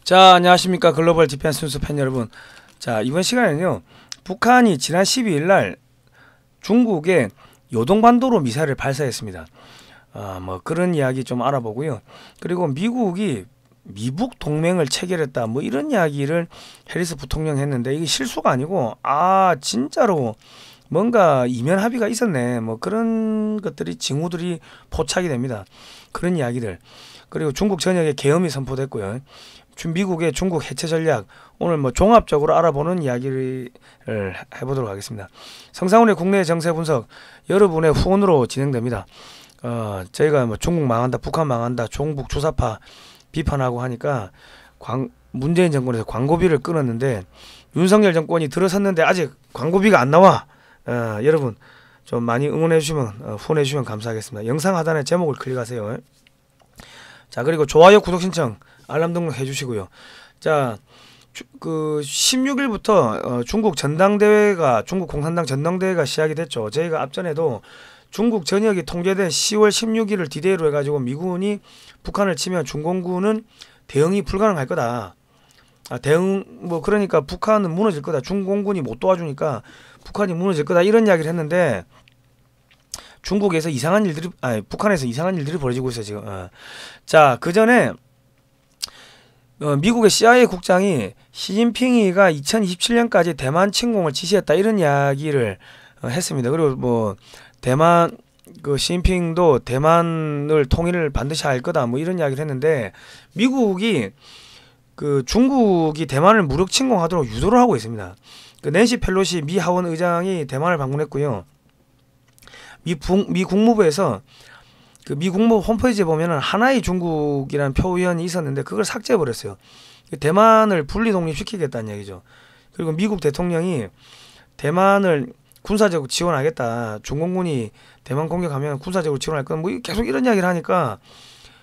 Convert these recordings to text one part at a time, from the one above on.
자, 안녕하십니까 글로벌 디펜스 뉴스 팬 여러분. 자, 이번 시간에는요, 북한이 지난 12일날 중국에 요동반도로 미사일을 발사했습니다. 뭐 그런 이야기 좀 알아보고요. 그리고 미국이 미북 동맹을 체결했다, 뭐 이런 이야기를 해리스 부통령이 했는데 이게 실수가 아니고 진짜로 뭔가 이면 합의가 있었네, 뭐 그런 것들이 징후들이 포착이 됩니다. 그런 이야기들. 그리고 중국 전역에 계엄이 선포됐고요. 미국의 중국 해체 전략, 오늘 뭐 종합적으로 알아보는 이야기를 해보도록 하겠습니다. 성상훈의 국내 정세 분석, 여러분의 후원으로 진행됩니다. 저희가 뭐 중국 망한다, 북한 망한다, 종북 주사파 비판하고 하니까 문재인 정권에서 광고비를 끊었는데 윤석열 정권이 들어섰는데 아직 광고비가 안 나와. 여러분 좀 많이 응원해 주시면, 후원해 주시면 감사하겠습니다. 영상 하단에 제목을 클릭하세요. 자, 그리고 좋아요, 구독 신청, 알람 등록 해주시고요. 자, 그 16일부터 중국 전당대회가, 중국 공산당 전당대회가 시작이 됐죠. 저희가 앞전에도 중국 전역이 통제된 10월 16일을 디데이로 해가지고 미군이 북한을 치면 중공군은 대응이 불가능할 거다. 그러니까 북한은 무너질 거다. 중공군이 못 도와주니까 북한이 무너질 거다, 이런 이야기를 했는데 중국에서 이상한 일들이, 북한에서 이상한 일들이 벌어지고 있어요 지금. 자, 그 전에 미국의 CIA 국장이 시진핑이가 2027년까지 대만 침공을 지시했다, 이런 이야기를 했습니다. 그리고 뭐 대만 시진핑도 대만을 통일을 반드시 할 거다, 뭐 이런 이야기를 했는데 미국이 중국이 대만을 무력 침공하도록 유도를 하고 있습니다. 낸시 펠로시 미 하원 의장이 대만을 방문했고요. 미 국무부에서 미 국무부 홈페이지에 보면은 하나의 중국이라는 표현이 있었는데 그걸 삭제해 버렸어요. 대만을 분리 독립시키겠다는 얘기죠. 그리고 미국 대통령이 대만을 군사적으로 지원하겠다, 중공군이 대만 공격하면 군사적으로 지원할 거다, 뭐 계속 이런 이야기를 하니까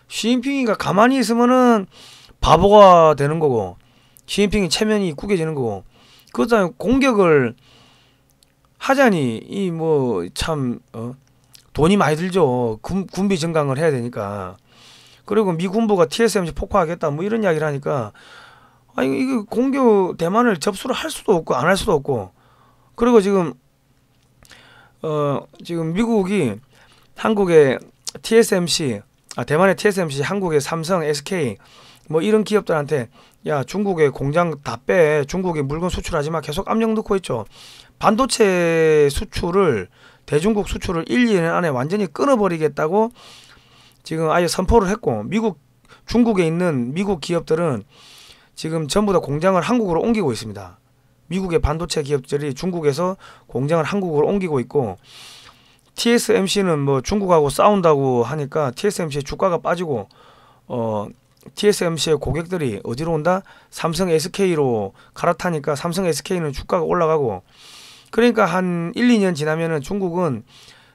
시진핑이가 가만히 있으면은 바보가 되는 거고, 시진핑이 체면이 구겨지는 거고, 그것도 공격을 하자니 이 뭐 참 돈이 많이 들죠. 군비 증강을 해야 되니까. 그리고 미 군부가 TSMC 폭파하겠다, 뭐 이런 이야기를 하니까 이게 공격 대만을 접수를 할 수도 없고 안 할 수도 없고. 그리고 지금 미국이 한국의 TSMC, 대만의 TSMC, 한국의 삼성, SK 뭐 이런 기업들한테 야, 중국의 공장 다 빼, 중국에 물건 수출하지 마, 계속 압력 넣고 있죠. 반도체 수출을, 대중국 수출을 1, 2년 안에 완전히 끊어버리겠다고 지금 아예 선포를 했고, 중국에 있는 미국 기업들은 지금 전부 다 공장을 한국으로 옮기고 있습니다. 미국의 반도체 기업들이 중국에서 공장을 한국으로 옮기고 있고, TSMC는 뭐 중국하고 싸운다고 하니까 TSMC의 주가가 빠지고, TSMC의 고객들이 어디로 온다? 삼성 SK로 갈아타니까 삼성 SK는 주가가 올라가고, 그러니까 한 1, 2년 지나면은 중국은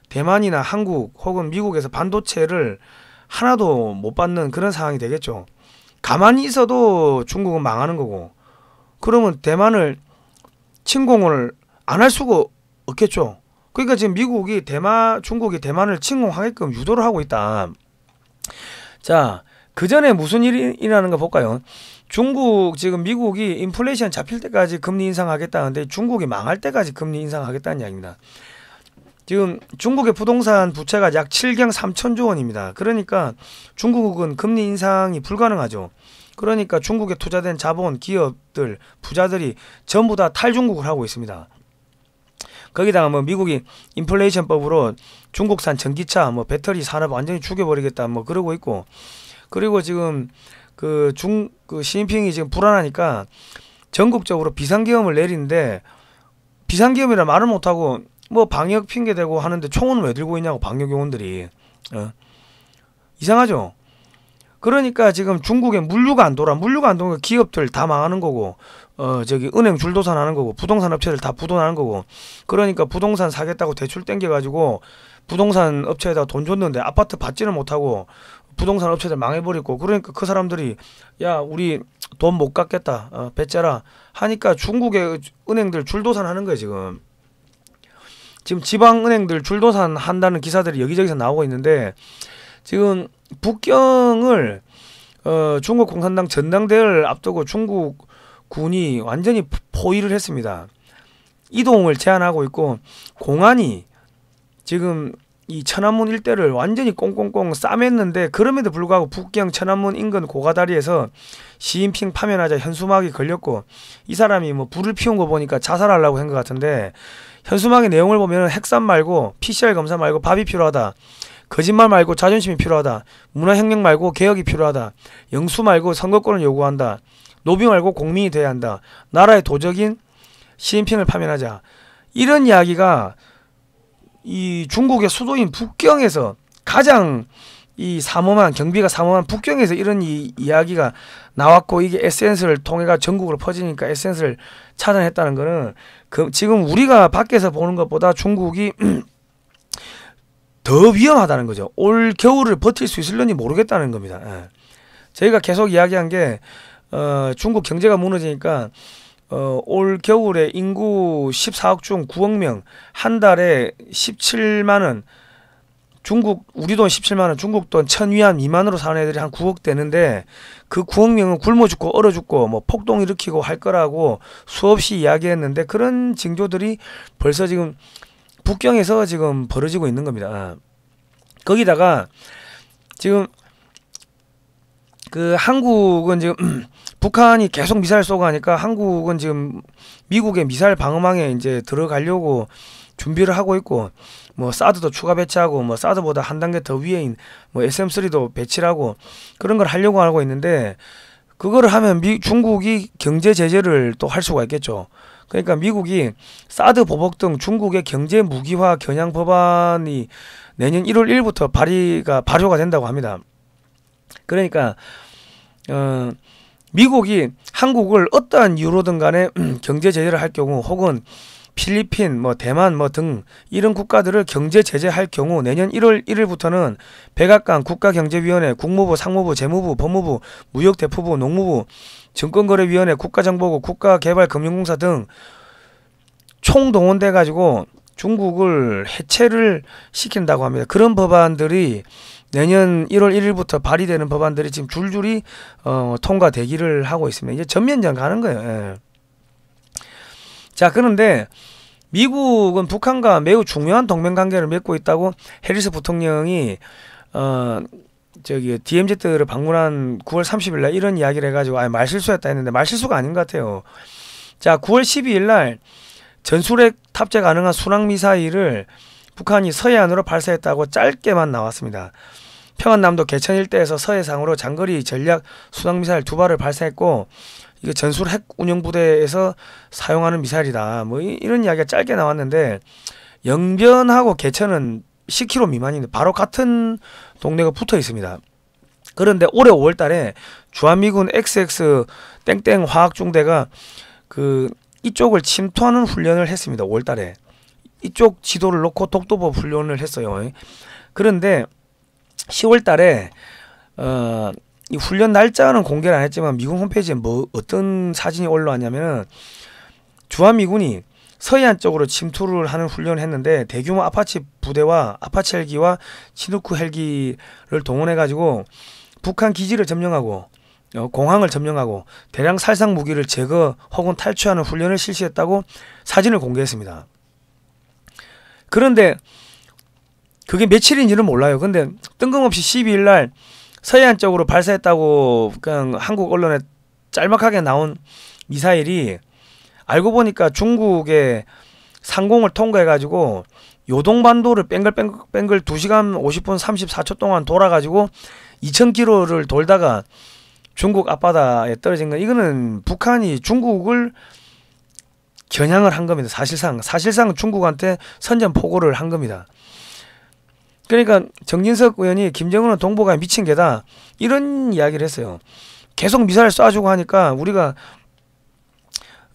대만이나 한국 혹은 미국에서 반도체를 하나도 못 받는 그런 상황이 되겠죠. 가만히 있어도 중국은 망하는 거고, 그러면 대만을 침공을 안 할 수가 없겠죠. 그러니까 지금 중국이 대만을 침공하게끔 유도를 하고 있다. 자, 그 전에 무슨 일이 일어나는가 볼까요? 지금 미국이 인플레이션 잡힐 때까지 금리 인상하겠다는데 중국이 망할 때까지 금리 인상하겠다는 이야기입니다. 지금 중국의 부동산 부채가 약 7경 3천조 원입니다. 그러니까 중국은 금리 인상이 불가능하죠. 그러니까 중국에 투자된 자본, 기업들, 부자들이 전부 다 탈중국을 하고 있습니다. 거기다가 뭐 미국이 인플레이션법으로 중국산 전기차, 뭐 배터리 산업 완전히 죽여버리겠다, 뭐 그러고 있고, 그리고 지금 시진핑이 지금 불안하니까 전국적으로 비상계엄을 내리는데, 비상계엄이라 말을 못하고 뭐 방역 핑계 대고 하는데 총은 왜 들고 있냐고, 방역요원들이. 이상하죠. 그러니까 지금 중국에 물류가 안 돌아오니까 기업들 다 망하는 거고, 은행 줄도산하는 거고, 부동산 업체들 다 부도나는 거고. 그러니까 부동산 사겠다고 대출 땡겨가지고 부동산 업체에다 돈 줬는데 아파트 받지는 못하고 부동산 업체들 망해버리고, 그러니까 그 사람들이 야, 우리 돈 못 갚겠다, 배째라 하니까 중국의 은행들 줄도산 하는 거예요. 지금 지방은행들 줄도산 한다는 기사들이 여기저기서 나오고 있는데, 지금 북경을 중국 공산당 전당대회를 앞두고 중국 군이 완전히 포위를 했습니다. 이동을 제한하고 있고 공안이 지금 이 천안문 일대를 완전히 꽁꽁꽁 싸맸는데 그럼에도 불구하고 북경 천안문 인근 고가다리에서 시진핑 파면하자 현수막이 걸렸고 이 사람이 뭐 불을 피운 거 보니까 자살하려고 한 것 같은데 현수막의 내용을 보면 핵산 말고 PCR 검사 말고 밥이 필요하다. 거짓말 말고 자존심이 필요하다. 문화혁명 말고 개혁이 필요하다. 영수 말고 선거권을 요구한다. 노비 말고 공민이 돼야 한다. 나라의 도적인 시진핑을 파면하자. 이런 이야기가 이 중국의 수도인 북경에서 가장 이 삼엄한 경비가 삼엄한 북경에서 이런 이야기가 나왔고 이게 SNS를 통해가 전국으로 퍼지니까 SNS를 차단했다는 거는 지금 우리가 밖에서 보는 것보다 중국이 더 위험하다는 거죠. 올 겨울을 버틸 수 있을런지 모르겠다는 겁니다. 예. 저희가 계속 이야기한 게 중국 경제가 무너지니까 올 겨울에 인구 14억 중 9억 명, 한 달에 17만 원, 중국 우리 돈 17만 원, 중국 돈 1000위안 미만으로 사는 애들이 한 9억 되는데 그 9억 명은 굶어 죽고 얼어 죽고 뭐 폭동 일으키고 할 거라고 수없이 이야기했는데 그런 징조들이 벌써 지금 북경에서 지금 벌어지고 있는 겁니다. 거기다가 지금 그 한국은 지금 북한이 계속 미사일 쏘고 하니까 한국은 지금 미국의 미사일 방어망에 이제 들어가려고 준비를 하고 있고 뭐 사드도 추가 배치하고 뭐 사드보다 한 단계 더 위에인 뭐 SM3도 배치를 하고 그런 걸 하려고 하고 있는데 그거를 하면 중국이 경제 제재를 또 할 수가 있겠죠. 그러니까 미국이 사드 보복 등 중국의 경제 무기화 겨냥 법안이 내년 1월 1일부터 발효가 된다고 합니다. 그러니까 미국이 한국을 어떠한 이유로든 간에 경제 제재를 할 경우 혹은 필리핀, 뭐 대만 뭐 등 이런 국가들을 경제 제재할 경우 내년 1월 1일부터는 백악관, 국가경제위원회, 국무부, 상무부, 재무부, 법무부, 무역대표부, 농무부, 증권거래위원회, 국가정보국, 국가개발금융공사 등 총동원돼 가지고 중국을 해체를 시킨다고 합니다. 그런 법안들이 내년 1월 1일부터 발의되는 법안들이 지금 줄줄이 통과되기를 하고 있습니다. 이제 전면전 가는 거예요. 예. 자, 그런데 미국은 북한과 매우 중요한 동맹관계를 맺고 있다고 해리스 부통령이 DMZ를 방문한 9월 30일 날 이런 이야기를 해가지고 말실수했다 했는데 말실수가 아닌 것 같아요. 자, 9월 12일 날 전술핵 탑재 가능한 순항미사일을 북한이 서해안으로 발사했다고 짧게만 나왔습니다. 평안남도 개천 일대에서 서해상으로 장거리 전략 순항미사일 2발을 발사했고 이거 전술 핵 운영부대에서 사용하는 미사일이다. 뭐 이런 이야기가 짧게 나왔는데 영변하고 개천은 10km 미만인데 바로 같은 동네가 붙어 있습니다. 그런데 올해 5월달에 주한미군 XX 땡땡 화학중대가 이쪽을 침투하는 훈련을 했습니다. 5월달에 이쪽 지도를 놓고 독도법 훈련을 했어요. 그런데 10월달에 이 훈련 날짜는 공개를 안 했지만 미군 홈페이지에 어떤 사진이 올라왔냐면은 주한미군이 서해안 쪽으로 침투를 하는 훈련을 했는데 대규모 아파치 부대와 아파치 헬기와 치누크 헬기를 동원해 가지고 북한 기지를 점령하고 공항을 점령하고 대량 살상 무기를 제거 혹은 탈취하는 훈련을 실시했다고 사진을 공개했습니다. 그런데 그게 며칠인지는 몰라요. 근데 뜬금없이 12일 날 서해안 쪽으로 발사했다고 그냥 한국 언론에 짤막하게 나온 미사일이 알고 보니까 중국의 상공을 통과해가지고 요동반도를 뺑글뺑글 2시간 50분 34초 동안 돌아가지고 2000km를 돌다가 중국 앞바다에 떨어진 거. 이거는 북한이 중국을 겨냥을 한 겁니다. 사실상 중국한테 선전포고를 한 겁니다. 그러니까 정진석 의원이 김정은은 동북아에 미친 개다 이런 이야기를 했어요. 계속 미사일 쏴주고 하니까 우리가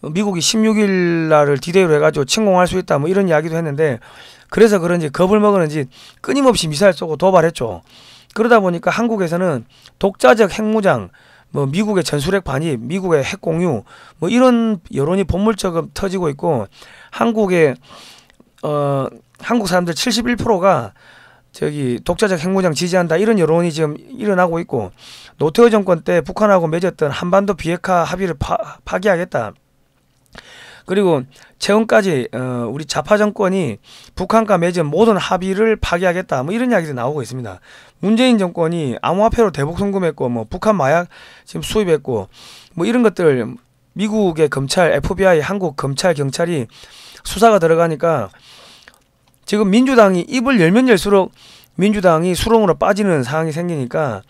미국이 16일 날을 디데이로 해가지고 침공할 수 있다 뭐 이런 이야기도 했는데 그래서 그런지 겁을 먹었는지 끊임없이 미사일 쏘고 도발했죠. 그러다 보니까 한국에서는 독자적 핵무장, 뭐 미국의 전술핵 반입, 미국의 핵 공유 뭐 이런 여론이 본물처럼 터지고 있고 한국 사람들 71%가 저기 독자적 핵무장 지지한다 이런 여론이 지금 일어나고 있고, 노태우 정권 때 북한하고 맺었던 한반도 비핵화 합의를 파기하겠다. 그리고 최근까지 우리 좌파 정권이 북한과 맺은 모든 합의를 파기하겠다, 뭐 이런 이야기도 나오고 있습니다. 문재인 정권이 암호화폐로 대북 송금했고, 뭐 북한 마약 지금 수입했고, 뭐 이런 것들 미국의 검찰, FBI, 한국 검찰, 경찰이 수사가 들어가니까 지금 민주당이 입을 열면 열수록 민주당이 수렁으로 빠지는 상황이 생기니까,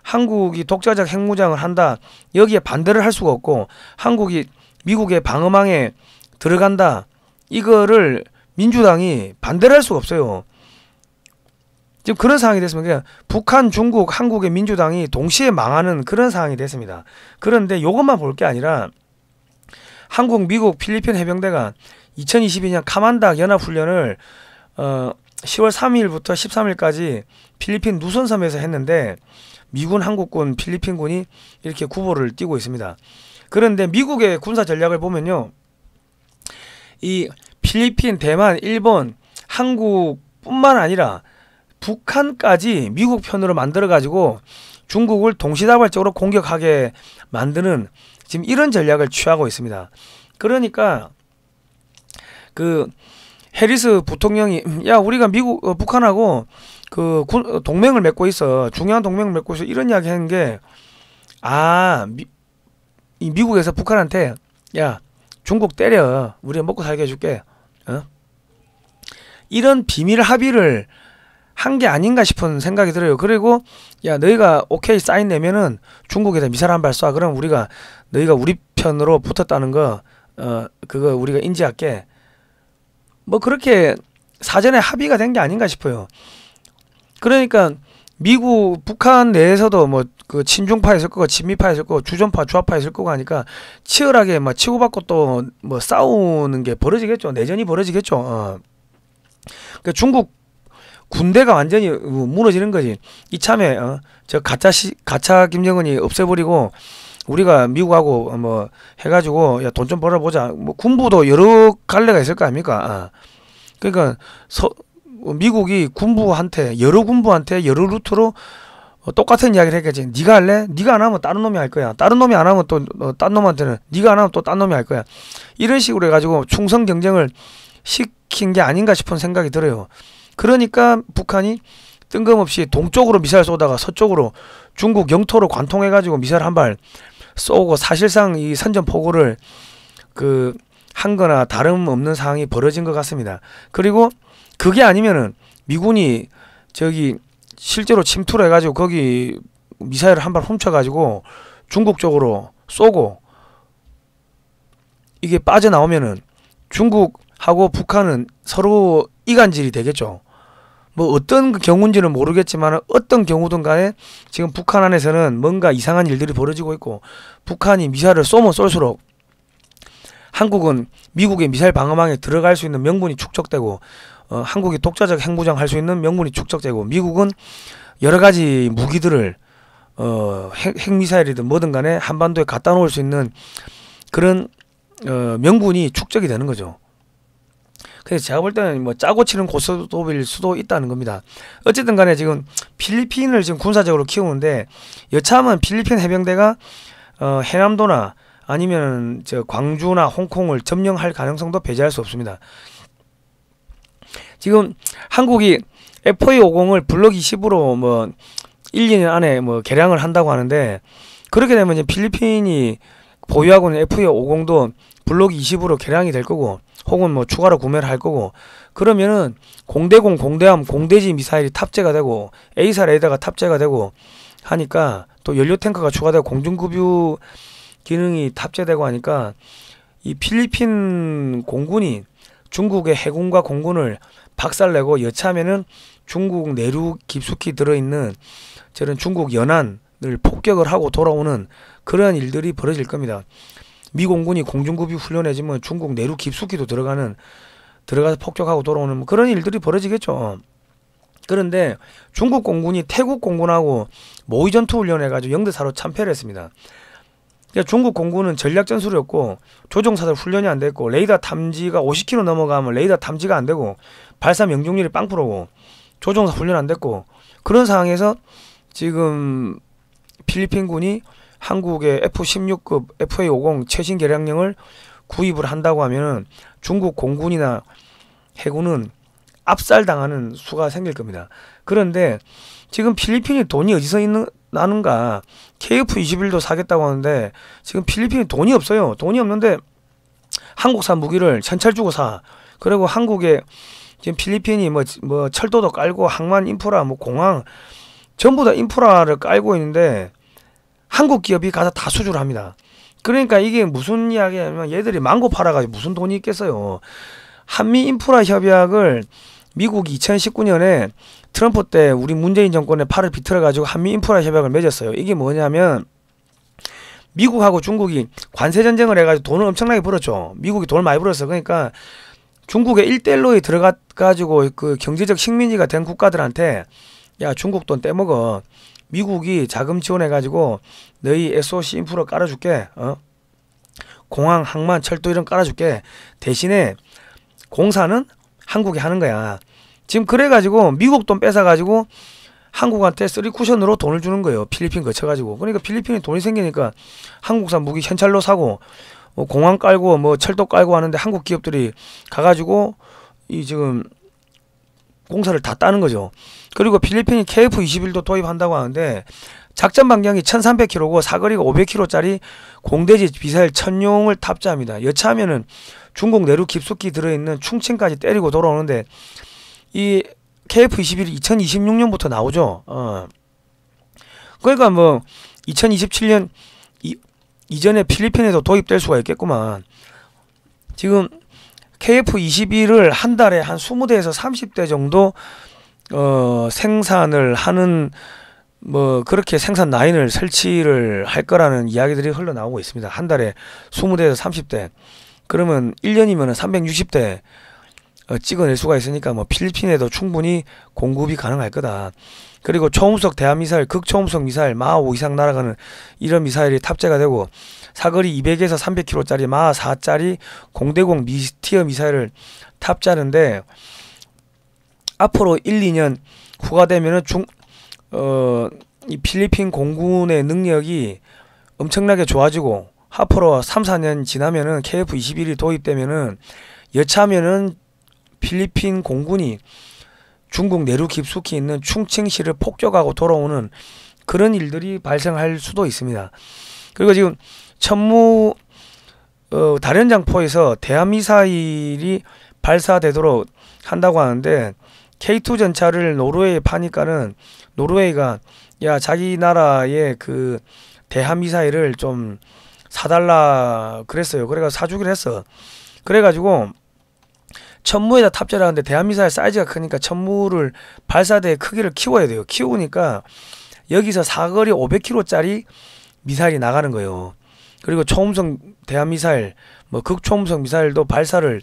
한국이 독자적 핵무장을 한다, 여기에 반대를 할 수가 없고, 한국이 미국의 방어망에 들어간다, 이거를 민주당이 반대를 할 수가 없어요. 지금 그런 상황이 됐으면 그냥 북한, 중국, 한국의 민주당이 동시에 망하는 그런 상황이 됐습니다. 그런데 이것만 볼 게 아니라 한국, 미국, 필리핀 해병대가 2022년 카만닥 연합훈련을 10월 3일부터 13일까지 필리핀 누선섬에서 했는데, 미군, 한국군, 필리핀군이 이렇게 구보를 띄고 있습니다. 그런데 미국의 군사 전략을 보면요, 이 필리핀, 대만, 일본, 한국뿐만 아니라 북한까지 미국 편으로 만들어 가지고 중국을 동시다발적으로 공격하게 만드는 지금 이런 전략을 취하고 있습니다. 그러니까 그 해리스 부통령이, 야 우리가 북한하고 그 동맹을 맺고 있어, 중요한 동맹을 맺고 있어, 이런 이야기 하는 게, 이 미국에서 북한한테 야 중국 때려, 우리가 먹고 살게 해줄게, 이런 비밀 합의를 한 게 아닌가 싶은 생각이 들어요. 그리고 야 너희가 오케이 사인 내면은 중국에다 미사일 한 발 쏴, 그럼 우리가 너희가 우리 편으로 붙었다는 거 그거 우리가 인지할게, 뭐 그렇게 사전에 합의가 된 게 아닌가 싶어요. 그러니까 미국, 북한 내에서도 뭐 그 친중파 있을 거고, 친미파 있을 거고, 주전파, 주화파 있을 거고 하니까 치열하게 막 치고받고 또 뭐 싸우는 게 벌어지겠죠. 내전이 벌어지겠죠. 그러니까 중국 군대가 완전히 무너지는 거지. 이참에 저 가짜 김정은이 없애버리고 우리가 미국하고 뭐 해가지고 야 돈 좀 벌어보자. 뭐 군부도 여러 갈래가 있을 거 아닙니까? 그러니까 미국이 군부한테 여러 루트로 똑같은 이야기를 했겠지. 네가 할래? 네가 안 하면 다른 놈이 할 거야. 다른 놈이 안 하면 또 딴 놈한테는, 네가 안 하면 또 딴 놈이 할 거야. 이런 식으로 해가지고 충성 경쟁을 시킨 게 아닌가 싶은 생각이 들어요. 그러니까 북한이 뜬금없이 동쪽으로 미사일 쏘다가 서쪽으로 중국 영토로 관통해가지고 미사일 한 발 쏘고, 사실상 이 선전포고를 한 거나 다름없는 상황이 벌어진 것 같습니다. 그리고 그게 아니면은 미군이 저기 실제로 침투를 해가지고 거기 미사일을 한 발 훔쳐가지고 중국 쪽으로 쏘고, 이게 빠져나오면은 중국하고 북한은 서로 이간질이 되겠죠. 뭐 어떤 경우인지는 모르겠지만 어떤 경우든 간에 지금 북한 안에서는 뭔가 이상한 일들이 벌어지고 있고, 북한이 미사일을 쏘면 쏠수록 한국은 미국의 미사일 방어망에 들어갈 수 있는 명분이 축적되고, 한국이 독자적 핵무장 할 수 있는 명분이 축적되고, 미국은 여러 가지 무기들을 핵미사일이든 뭐든 간에 한반도에 갖다 놓을 수 있는 그런 명분이 축적이 되는 거죠. 그래서 제가 볼 때는 뭐 짜고 치는 고스톱일 수도 있다는 겁니다. 어쨌든 간에 지금 필리핀을 지금 군사적으로 키우는데, 여차하면 필리핀 해병대가 해남도나 아니면 저 광주나 홍콩을 점령할 가능성도 배제할 수 없습니다. 지금 한국이 FA50을 블록 20으로 뭐 1, 2년 안에 뭐 개량을 한다고 하는데, 그렇게 되면 이제 필리핀이 보유하고 있는 FA50도 블록 20으로 개량이 될 거고, 혹은 뭐 추가로 구매를 할 거고, 그러면은 공대공, 공대함, 공대지 미사일이 탑재가 되고, A사 레이더가 탑재가 되고 하니까, 또 연료 탱크가 추가되고 공중급유 기능이 탑재되고 하니까, 이 필리핀 공군이 중국의 해군과 공군을 박살내고, 여차하면은 중국 내륙 깊숙이 들어있는 저런 중국 연안을 폭격을 하고 돌아오는 그런 일들이 벌어질 겁니다. 미 공군이 공중급유 훈련해지면 중국 내륙 깊숙이도 들어가서 폭격하고 돌아오는 뭐 그런 일들이 벌어지겠죠. 그런데 중국 공군이 태국 공군하고 모의전투 훈련해가지고 0대4로 참패를 했습니다. 그러니까 중국 공군은 전략 전술이 없고, 조종사들 훈련이 안 됐고, 레이더 탐지가 50km 넘어가면 레이더 탐지가 안 되고, 발사 명중률이 빵프로고, 조종사 훈련 안 됐고 그런 상황에서 지금 필리핀군이 한국의 F-16급 FA-50 최신 개량형을 구입을 한다고 하면은 중국 공군이나 해군은 압살당하는 수가 생길 겁니다. 그런데 지금 필리핀이 돈이 어디서 나는가? KF-21도 사겠다고 하는데 지금 필리핀이 돈이 없어요. 돈이 없는데 한국산 무기를 현찰 주고 사. 그리고 한국에 지금 필리핀이 뭐 철도도 깔고 항만 인프라 뭐 공항 전부 다 인프라를 깔고 있는데 한국 기업이 가서 다 수주를 합니다. 그러니까 이게 무슨 이야기냐면 얘들이 망고 팔아가지고 무슨 돈이 있겠어요. 한미 인프라 협약을 미국이 2019년에 트럼프 때 우리 문재인 정권에 팔을 비틀어가지고 한미 인프라 협약을 맺었어요. 이게 뭐냐면 미국하고 중국이 관세 전쟁을 해가지고 돈을 엄청나게 벌었죠. 미국이 돈을 많이 벌었어. 그러니까 중국의 1대1로에 들어가가지고 그 경제적 식민지가 된 국가들한테 야 중국 돈 떼먹어. 미국이 자금 지원해가지고 너희 SOC 인프라 깔아줄게. 공항, 항만, 철도 이런 깔아줄게. 대신에 공사는 한국이 하는 거야. 지금 그래가지고 미국 돈 뺏어가지고 한국한테 쓰리 쿠션으로 돈을 주는 거예요. 필리핀 거쳐가지고. 그러니까 필리핀에 돈이 생기니까 한국산 무기 현찰로 사고 공항 깔고 뭐 철도 깔고 하는데 한국 기업들이 가가지고 이 지금 공사를 다 따는 거죠. 그리고 필리핀이 KF-21도 도입한다고 하는데 작전 반경이 1300km고 사거리가 500km짜리 공대지 미사일 1000용을 탑재합니다. 여차하면은 중국 내륙 깊숙이 들어있는 충칭까지 때리고 돌아오는데 이 KF-21이 2026년부터 나오죠. 그러니까 뭐 2027년 이전에 필리핀에도 도입될 수가 있겠구만. 지금 KF-21을 한 달에 한 20대에서 30대 정도 생산을 하는 뭐 그렇게 생산 라인을 설치를 할 거라는 이야기들이 흘러나오고 있습니다. 한 달에 20대에서 30대 그러면 1년이면 360대 찍어낼 수가 있으니까 뭐 필리핀에도 충분히 공급이 가능할 거다. 그리고 초음속 대함미사일, 극초음속 미사일 마하 5 이상 날아가는 이런 미사일이 탑재가 되고 사거리 200에서 300km짜리 마하 4짜리 공대공 미스티어 미사일을 탑재하는데 앞으로 1, 2년 후가 되면은 이 필리핀 공군의 능력이 엄청나게 좋아지고 앞으로 3, 4년 지나면은 KF-21이 도입되면은 여차하면은 필리핀 공군이 중국 내륙 깊숙이 있는 충칭시를 폭격하고 돌아오는 그런 일들이 발생할 수도 있습니다. 그리고 지금 천무 다련장포에서 대함미사일이 발사되도록 한다고 하는데 K2 전차를 노르웨이에 파니까는 노르웨이가 야 자기 나라의 그 대함미사일을 좀 사달라 그랬어요. 그래가 사주기로 했어. 그래가지고 천무에다 탑재를 하는데 대함미사일 사이즈가 크니까 천무를 발사대의 크기를 키워야 돼요. 키우니까 여기서 사거리 500km짜리 미사일이 나가는 거예요. 그리고 초음속 대함미사일 뭐 극초음속 미사일도 발사를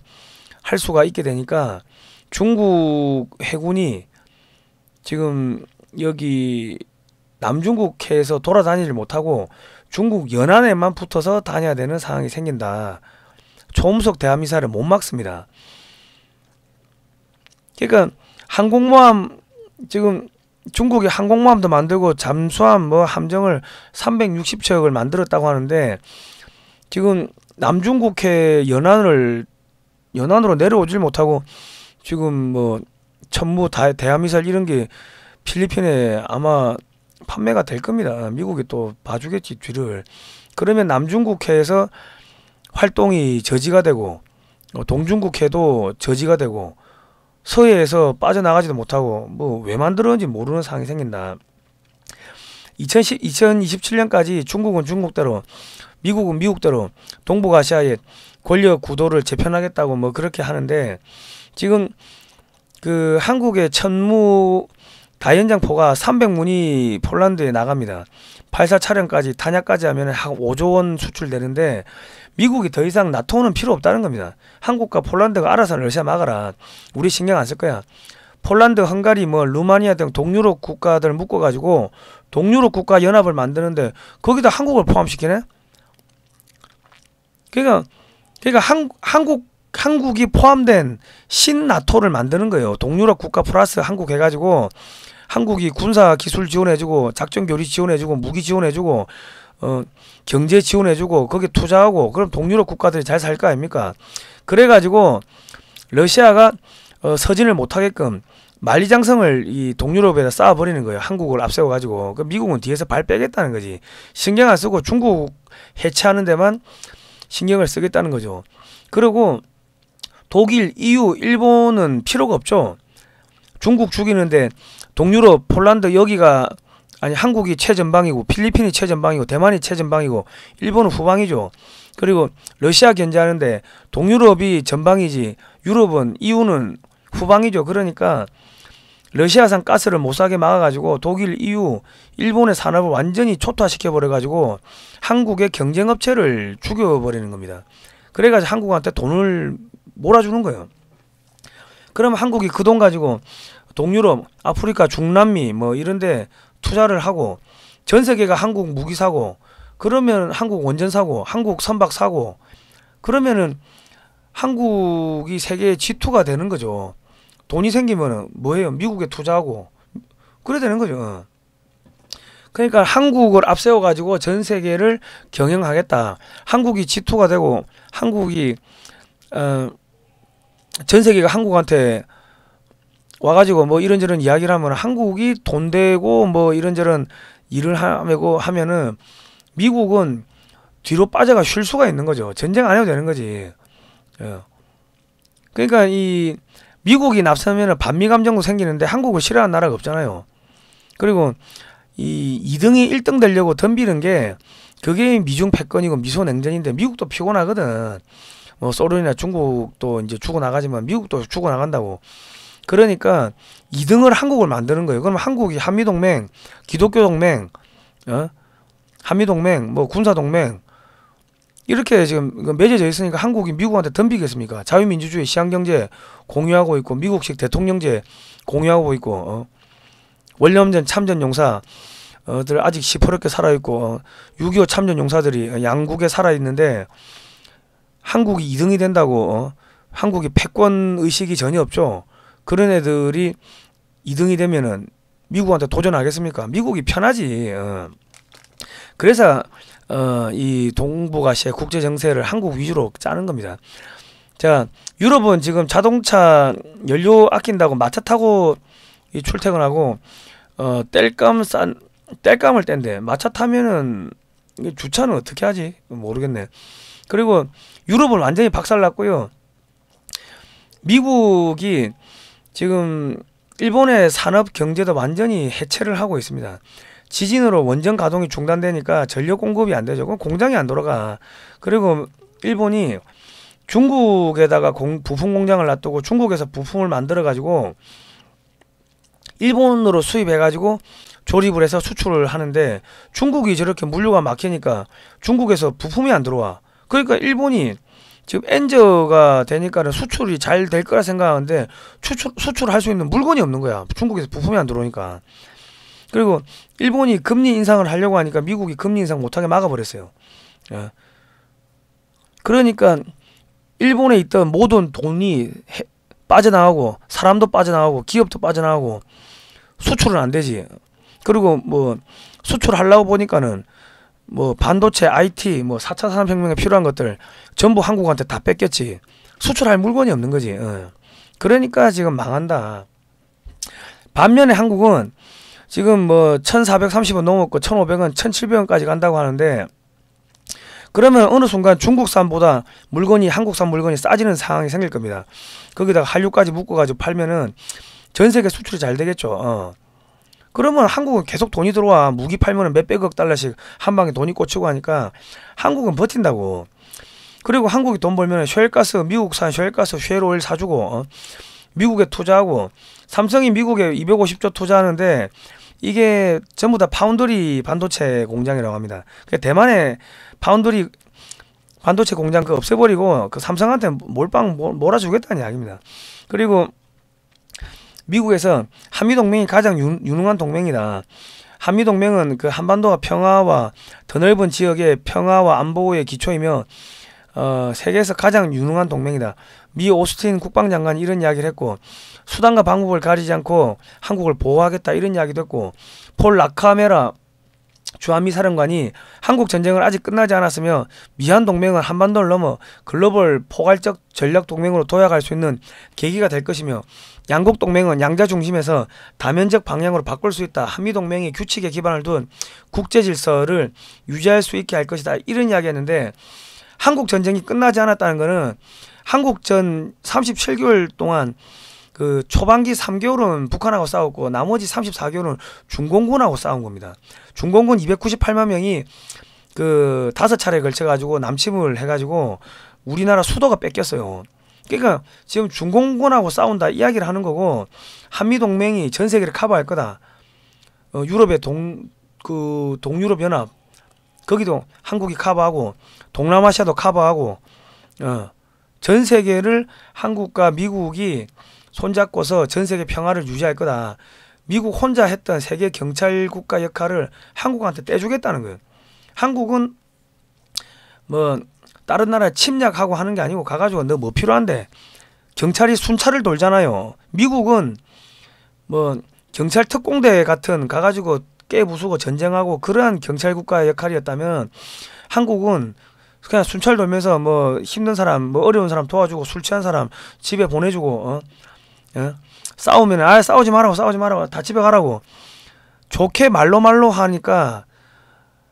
할 수가 있게 되니까 중국 해군이 지금 여기 남중국해에서 돌아다니질 못하고 중국 연안에만 붙어서 다녀야 되는 상황이 생긴다. 초음속 대함미사일을 못 막습니다. 그러니까 항공모함 지금 중국이 항공모함도 만들고 잠수함 뭐 함정을 360척을 만들었다고 하는데 지금 남중국해 연안으로 내려오질 못하고 지금 뭐 천무 대함미사일 이런 게 필리핀에 아마 판매가 될 겁니다. 미국이 또 봐주겠지 뒤를. 그러면 남중국해에서 활동이 저지가 되고 동중국해도 저지가 되고 서해에서 빠져나가지도 못하고 뭐 왜 만들었는지 모르는 상황이 생긴다. 2027년까지 중국은 중국대로 미국은 미국대로 동북아시아의 권력 구도를 재편하겠다고 뭐 그렇게 하는데 지금 그 한국의 천무 다연장포가 300문이 폴란드에 나갑니다. 발사 차량까지 탄약까지 하면 한 5조 원 수출되는데 미국이 더 이상 나토는 필요 없다는 겁니다. 한국과 폴란드가 알아서 러시아 막아라. 우리 신경 안 쓸 거야. 폴란드, 헝가리, 뭐 루마니아 등 동유럽 국가들 묶어가지고 동유럽 국가 연합을 만드는데 거기다 한국을 포함시키네. 그러니까 한국이 포함된 신나토를 만드는 거예요. 동유럽 국가 플러스 한국 해가지고 한국이 군사 기술 지원해주고 작전 교리 지원해주고 무기 지원해주고 경제 지원해주고 거기에 투자하고 그럼 동유럽 국가들이 잘 살 거 아닙니까? 그래가지고 러시아가 서진을 못하게끔 만리장성을 이 동유럽에다 쌓아버리는 거예요. 한국을 앞세워가지고. 그 미국은 뒤에서 발 빼겠다는 거지. 신경 안 쓰고 중국 해체하는 데만 신경을 쓰겠다는 거죠. 그리고 독일, EU, 일본은 필요가 없죠. 중국 죽이는데 동유럽, 폴란드 여기가 아니 한국이 최전방이고 필리핀이 최전방이고 대만이 최전방이고 일본은 후방이죠. 그리고 러시아 견제하는데 동유럽이 전방이지 유럽은 EU는 후방이죠. 그러니까 러시아산 가스를 못 사게 막아가지고 독일, EU, 일본의 산업을 완전히 초토화시켜버려가지고 한국의 경쟁업체를 죽여버리는 겁니다. 그래가지고 한국한테 돈을 몰아주는 거예요. 그럼 한국이 그 돈 가지고 동유럽, 아프리카, 중남미 뭐 이런데 투자를 하고 전 세계가 한국 무기 사고 그러면 한국 원전 사고 한국 선박 사고 그러면은 한국이 세계의 G2가 되는 거죠. 돈이 생기면은 뭐예요? 미국에 투자하고 그래 되는 거죠. 그러니까 한국을 앞세워 가지고 전 세계를 경영하겠다. 한국이 G2가 되고 한국이 전 세계가 한국한테 와가지고 뭐 이런저런 이야기를 하면 한국이 돈 되고 뭐 이런저런 일을 하면은 미국은 뒤로 빠져가 쉴 수가 있는 거죠. 전쟁 안 해도 되는 거지. 그러니까 이 미국이 납세하면 반미 감정도 생기는데 한국을 싫어하는 나라가 없잖아요. 그리고 이 2등이 1등 되려고 덤비는 게 그게 미중 패권이고 미소 냉전인데 미국도 피곤하거든. 뭐 소련이나 중국도 이제 죽어나가지만 미국도 죽어나간다고. 그러니까 2등을 한국을 만드는 거예요. 그러면 한국이 한미동맹, 기독교동맹, 한미동맹, 뭐 군사동맹 이렇게 지금 맺어져 있으니까 한국이 미국한테 덤비겠습니까? 자유민주주의 시장경제 공유하고 있고 미국식 대통령제 공유하고 있고 원념전 참전용사들 아직 시퍼렇게 살아있고 6.25 참전용사들이 양국에 살아있는데 한국이 2등이 된다고 한국이 패권의식이 전혀 없죠. 그런 애들이 2등이 되면은 미국한테 도전하겠습니까? 미국이 편하지. 그래서 이 동북아시아 국제 정세를 한국 위주로 짜는 겁니다. 자, 유럽은 지금 자동차 연료 아낀다고 마차 타고 출퇴근하고 땔감을 뗀대. 마차 타면은 주차는 어떻게 하지? 모르겠네. 그리고 유럽은 완전히 박살났고요. 미국이 지금 일본의 산업 경제도 완전히 해체를 하고 있습니다. 지진으로 원전 가동이 중단되니까 전력 공급이 안 되죠. 그럼 공장이 안 돌아가. 그리고 일본이 중국에다가 부품 공장을 놔두고 중국에서 부품을 만들어 가지고 일본으로 수입해 가지고 조립을 해서 수출을 하는데 중국이 저렇게 물류가 막히니까 중국에서 부품이 안 들어와. 그러니까 일본이 지금 엔저가 되니까는 수출이 잘 될 거라 생각하는데 수출할 수 있는 물건이 없는 거야. 중국에서 부품이 안 들어오니까. 그리고 일본이 금리 인상을 하려고 하니까 미국이 금리 인상 못하게 막아버렸어요. 그러니까 일본에 있던 모든 돈이 빠져나가고 사람도 빠져나가고 기업도 빠져나가고 수출은 안 되지. 그리고 뭐 수출하려고 보니까는 뭐 반도체, IT, 뭐 4차 산업혁명에 필요한 것들 전부 한국한테 다 뺏겼지. 수출할 물건이 없는 거지. 그러니까 지금 망한다. 반면에 한국은 지금 뭐 1430원 넘었고 1500원, 1700원까지 간다고 하는데 그러면 어느 순간 중국산보다 물건이 한국산 물건이 싸지는 상황이 생길 겁니다. 거기다가 한류까지 묶어가지고 팔면은 전 세계 수출이 잘 되겠죠. 그러면 한국은 계속 돈이 들어와. 무기 팔면은 몇백억 달러씩 한 방에 돈이 꽂히고 하니까 한국은 버틴다고. 그리고 한국이 돈 벌면 셰일가스, 미국산 셰일가스, 셰일오일 사주고 미국에 투자하고 삼성이 미국에 250조 투자하는데 이게 전부 다 파운드리 반도체 공장이라고 합니다. 대만에 파운드리 반도체 공장 그 없애버리고 그 삼성한테 몰빵 몰아주겠다는 이야기입니다. 그리고 미국에서 한미동맹이 가장 유능한 동맹이다. 한미동맹은 그 한반도와 평화와 더 넓은 지역의 평화와 안보의 기초이며 세계에서 가장 유능한 동맹이다. 미 오스틴 국방장관이 이런 이야기를 했고, 수단과 방법을 가리지 않고 한국을 보호하겠다 이런 이야기도 했고, 폴 라카메라 주한미사령관이 한국 전쟁은 아직 끝나지 않았으며 미한 동맹은 한반도를 넘어 글로벌 포괄적 전략 동맹으로 도약할 수 있는 계기가 될 것이며, 양국 동맹은 양자 중심에서 다면적 방향으로 바꿀 수 있다. 한미 동맹이 규칙에 기반을 둔 국제 질서를 유지할 수 있게 할 것이다. 이런 이야기했는데, 한국 전쟁이 끝나지 않았다는 것은 한국전 37개월 동안 그 초반기 3개월은 북한하고 싸웠고 나머지 34개월은 중공군하고 싸운 겁니다. 중공군 298만 명이 그 5차례에 걸쳐 가지고 남침을 해 가지고 우리나라 수도가 뺏겼어요. 그러니까 지금 중공군하고 싸운다 이야기를 하는 거고, 한미 동맹이 전 세계를 커버할 거다. 유럽의 동유럽 연합 거기도 한국이 커버하고 동남아시아도 커버하고 전 세계를 한국과 미국이 손잡고서 전 세계 평화를 유지할 거다. 미국 혼자 했던 세계 경찰 국가 역할을 한국한테 떼주겠다는 거예요. 한국은 뭐 다른 나라에 침략하고 하는 게 아니고 가가지고 너 뭐 필요한데, 경찰이 순찰을 돌잖아요. 미국은 뭐 경찰 특공대 같은 가가지고 깨부수고 전쟁하고 그러한 경찰 국가의 역할이었다면, 한국은 그냥 순찰 돌면서 뭐 힘든 사람, 뭐 어려운 사람 도와주고 술 취한 사람 집에 보내주고 싸우면 싸우지 말라고 다 집에 가라고 좋게 말로 하니까,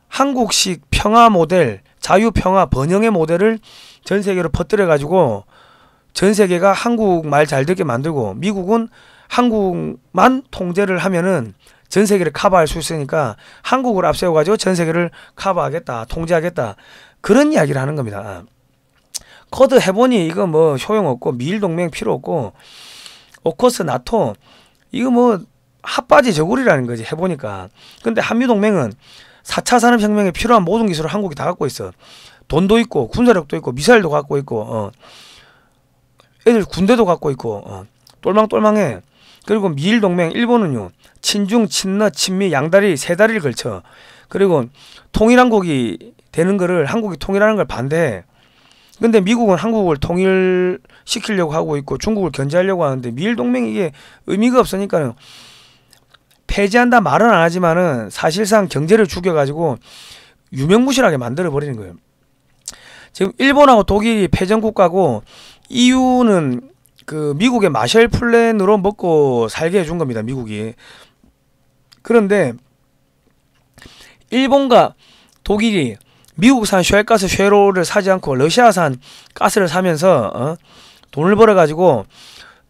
한국식 평화 모델, 자유 평화 번영의 모델을 전 세계로 퍼뜨려 가지고 전 세계가 한국 말 잘 듣게 만들고, 미국은 한국만 통제를 하면은 전 세계를 커버할 수 있으니까 한국을 앞세워 가지고 전 세계를 커버하겠다, 통제하겠다, 그런 이야기를 하는 겁니다. 쿼드 해보니 이거 뭐 소용없고, 미일 동맹 필요 없고, 오커스 나토 이거 뭐 핫바지 저고리라는 거지 해보니까. 근데 한미 동맹은 4차 산업혁명에 필요한 모든 기술을 한국이 다 갖고 있어. 돈도 있고 군사력도 있고 미사일도 갖고 있고 애들 군대도 갖고 있고 똘망똘망해. 그리고 미일 동맹 일본은요, 친중, 친러, 친미 양다리 세 다리를 걸쳐. 그리고 통일한국이 되는 거를, 한국이 통일하는 걸 반대해. 근데 미국은 한국을 통일시키려고 하고 있고 중국을 견제하려고 하는데, 미일 동맹이 이게 의미가 없으니까는 폐지한다 말은 안 하지만은 사실상 경제를 죽여가지고 유명무실하게 만들어 버리는 거예요. 지금 일본하고 독일이 패전국가고, EU는 그 미국의 마셜 플랜으로 먹고 살게 해준 겁니다, 미국이. 그런데 일본과 독일이 미국산 쉘가스 쉐로를 사지 않고 러시아산 가스를 사면서 돈을 벌어가지고,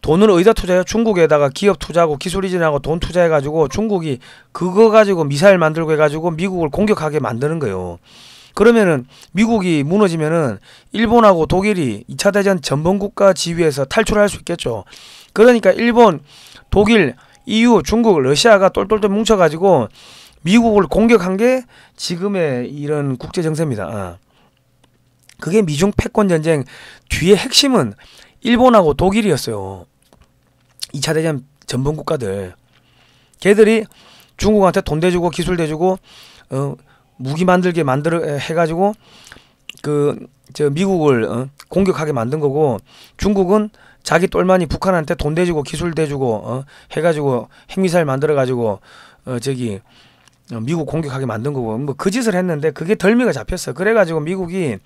돈을 어디다 투자해요? 중국에다가 기업 투자하고 기술 이전하고 돈 투자해가지고 중국이 그거 가지고 미사일 만들고 해가지고 미국을 공격하게 만드는 거예요. 그러면은 미국이 무너지면은 일본하고 독일이 2차 대전 전범국가 지위에서 탈출할 수 있겠죠. 그러니까 일본, 독일, EU, 중국, 러시아가 똘똘똘 뭉쳐가지고 미국을 공격한 게 지금의 이런 국제 정세입니다. 그게 미중 패권 전쟁 뒤에 핵심은 일본하고 독일이었어요. 2차 대전 전범 국가들. 걔들이 중국한테 돈 대주고 기술 대주고 무기 만들게 해가지고 미국을 공격하게 만든 거고, 중국은 자기 똘마니 북한한테 돈 대주고 기술 대주고 해가지고 핵미사일 만들어가지고 미국 공격하게 만든 거고, 뭐 그 짓을 했는데 그게 덜미가 잡혔어. 그래가지고 미국이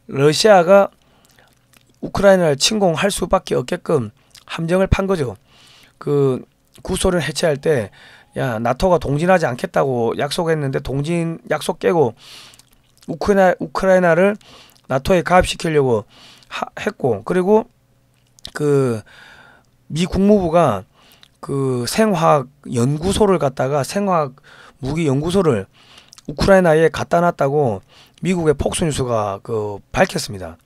러시아가 우크라이나를 침공할 수밖에 없게끔 함정을 판 거죠. 그 구소련 해체할 때, 야, 나토가 동진하지 않겠다고 약속했는데 동진 약속 깨고 우크라이나를 나토에 가입시키려고 했고, 그리고 그 미 국무부가 그 생화학 연구소를 갖다가 생화학 무기 연구소를 우크라이나에 갖다 놨다고 미국의 폭스뉴스가 밝혔습니다.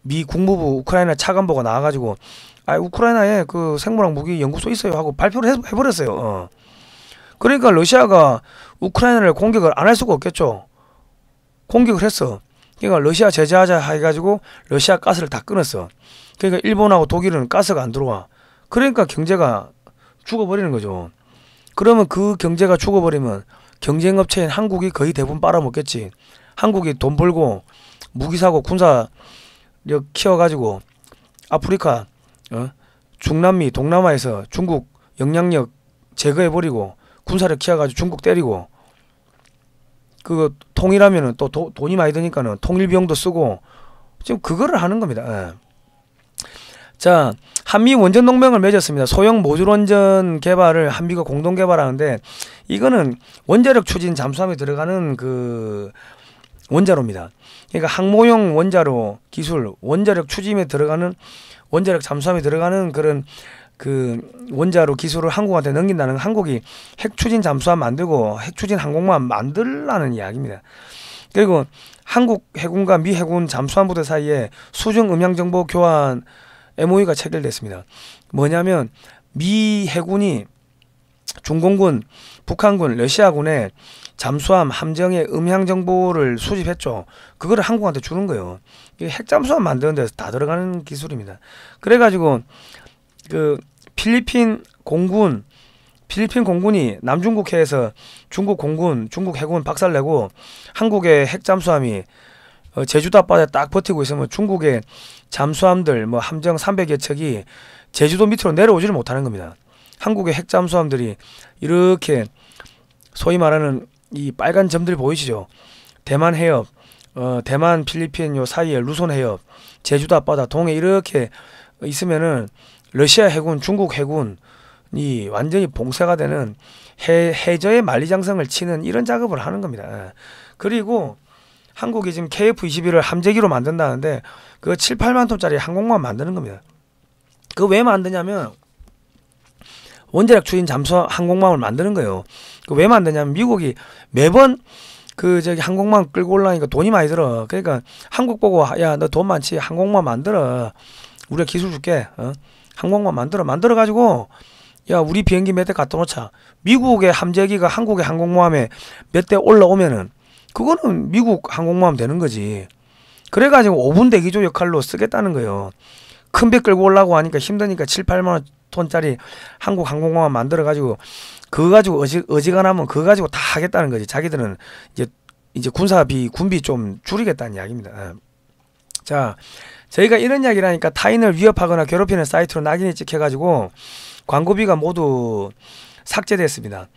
미 국무부 우크라이나 차관보가 나와가지고 우크라이나에 그 생물학 무기 연구소 있어요 하고 발표를 해버렸어요. 그러니까 러시아가 우크라이나를 공격을 안 할 수가 없겠죠. 공격을 했어. 그러니까 러시아 제재하자 해가지고 러시아 가스를 다 끊었어. 그러니까 일본하고 독일은 가스가 안 들어와. 그러니까 경제가 죽어버리는 거죠. 그러면 그 경제가 죽어버리면 경쟁업체인 한국이 거의 대부분 빨아먹겠지. 한국이 돈 벌고 무기사고 군사력 키워가지고 아프리카, 중남미, 동남아에서 중국 영향력 제거해버리고 군사력 키워가지고 중국 때리고, 그거 통일하면은 또 돈이 많이 드니까는 통일 비용도 쓰고 지금 그거를 하는 겁니다. 예. 자, 한미 원전 동맹을 맺었습니다. 소형 모듈 원전 개발을 한미가 공동 개발하는데, 이거는 원자력 추진 잠수함에 들어가는 그 원자로입니다. 그러니까 항모용 원자로 기술, 원자력 추진에 들어가는, 원자력 잠수함에 들어가는 그런 그 원자로 기술을 한국한테 넘긴다는, 한국이 핵 추진 잠수함 만들고 핵 추진 항공모함 만들라는 이야기입니다. 그리고 한국 해군과 미 해군 잠수함 부대 사이에 수중 음향 정보 교환 MOU가 체결됐습니다. 뭐냐면 미 해군이 중공군, 북한군, 러시아군의 잠수함, 함정의 음향 정보를 수집했죠. 그거를 한국한테 주는 거예요. 이게 핵 잠수함 만드는 데서 다 들어가는 기술입니다. 그래가지고 그 필리핀 공군이 남중국 해에서 중국 공군, 중국 해군 박살내고 한국의 핵 잠수함이 제주도 앞바다에 딱 버티고 있으면 중국의 잠수함들, 뭐 함정 300여 척이 제주도 밑으로 내려오지를 못하는 겁니다. 한국의 핵 잠수함들이 이렇게 소위 말하는 이 빨간 점들 보이시죠? 대만 해협, 대만 필리핀 요 사이에 루손 해협, 제주도 앞바다 동해 이렇게 있으면은 러시아 해군, 중국 해군이 완전히 봉쇄가 되는 해저의 만리장성을 치는 이런 작업을 하는 겁니다. 그리고 한국이 지금 KF-21을 함재기로 만든다는데 그 7, 8만 톤짜리 항공모함 만드는 겁니다. 그거 왜 만드냐면 원자력 추진 잠수함 항공모함을 만드는 거예요. 그 왜 만드냐면 미국이 매번 그 저기 항공모함 끌고 올라니까 돈이 많이 들어. 그러니까 한국 보고 야, 너 돈 많지? 항공모함 만들어. 우리가 기술 줄게. 항공모함 만들어 가지고 야, 우리 비행기 몇 대 갖다 놓자. 미국의 함재기가 한국의 항공모함에 몇 대 올라오면은 그거는 미국 항공모함 되는 거지. 그래가지고 5분 대기조 역할로 쓰겠다는 거예요. 큰 배 끌고 올라고 하니까 힘드니까 7, 8만 톤짜리 한국 항공모함 만들어가지고 그거 가지고 어지간하면 그거 가지고 다 하겠다는 거지. 자기들은 이제 군비 좀 줄이겠다는 이야기입니다. 자, 저희가 이런 이야기를 하니까 타인을 위협하거나 괴롭히는 사이트로 낙인이 찍혀가지고 광고비가 모두 삭제됐습니다.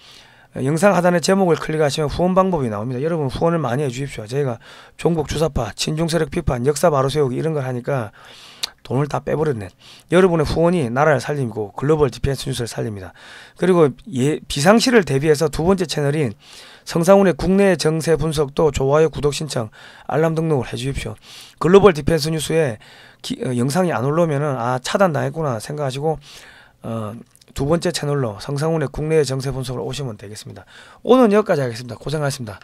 영상 하단에 제목을 클릭하시면 후원 방법이 나옵니다. 여러분 후원을 많이 해주십시오. 저희가 종북 주사파, 친중세력 비판, 역사 바로 세우기 이런 걸 하니까 돈을 다 빼버렸네. 여러분의 후원이 나라를 살리고 글로벌 디펜스 뉴스를 살립니다. 그리고 비상시를 대비해서 두 번째 채널인 성상훈의 국내 정세 분석도 좋아요, 구독 신청, 알람 등록을 해주십시오. 글로벌 디펜스 뉴스에 영상이 안 올라오면은 아, 차단당했구나 생각하시고 두 번째 채널로 성상훈의 국내 정세 분석을 오시면 되겠습니다. 오늘 여기까지 하겠습니다. 고생하셨습니다.